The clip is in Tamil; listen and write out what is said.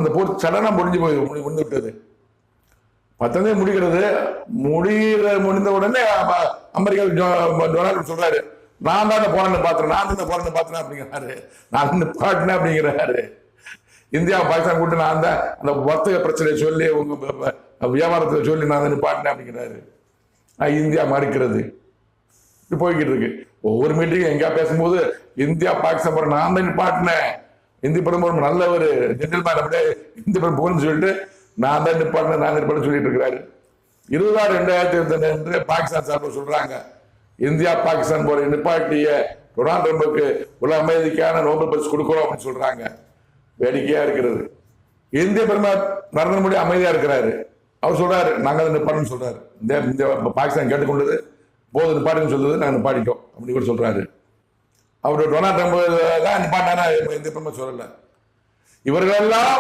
அந்த போர் சடனா முடிந்து விட்டது. 19 முடிகிறது. முடிந்த உடனே அமெரிக்கா டொனால்டு சொல்றாரு, நான் தான் போராட்ட பாத்திரேன் அப்படிங்கிறாரு. நான் நிப்பாட்டினேன் அப்படிங்கிறாரு. இந்தியா பாகிஸ்தான் கூட்டு நான் தான் அந்த வர்த்தக பிரச்சனையை சொல்லி உங்க வியாபாரத்தை சொல்லி நான் தான் நிப்பாட்டினேன் அப்படிங்கிறாரு. இந்தியா மறுக்கிறது. போய்கிட்டு இருக்கு. ஒவ்வொரு மீட்டிங் எங்கேயா பேசும்போது இந்தியா பாகிஸ்தான் நான் தான் நிப்பாட்டினேன், இந்திய பிரதமர் நல்ல ஒரு ஜென்டில்மேன் அப்படியே இந்திய பிரதமர் போன்னு சொல்லிட்டு நான் தான் நிப்பாட்டினேன் சொல்லிட்டு இருக்கிறாரு. 2022 பாகிஸ்தான் சார்பில் சொல்றாங்க, இந்தியா பாகிஸ்தான் போரை நிப்பாட்டிய டொனால்டு ட்ரம்புக்கு உலக அமைதிக்கான நோபல் பரிசு கொடுக்கிறோம் அப்படின்னு சொல்றாங்க. வேடிக்கையா இருக்கிறது. இந்திய பிரதமர் நரேந்திர மோடி அமைதியா இருக்கிறாரு. அவர் சொல்றாரு நாங்க நிப்பாட்டுன்னு சொல்றாரு. இந்த பாகிஸ்தான் கேட்டுக்கொண்டது போது நிப்பாட்டுன்னு சொல்லுது, நாங்க நிப்பாட்டிட்டோம் அப்படி கூட சொல்றாரு. அவர் டொனால்டு ட்ரம்ப் தான் நிப்பாட்டானா இந்திய பிரதமர் சொல்லல. இவர்களெல்லாம்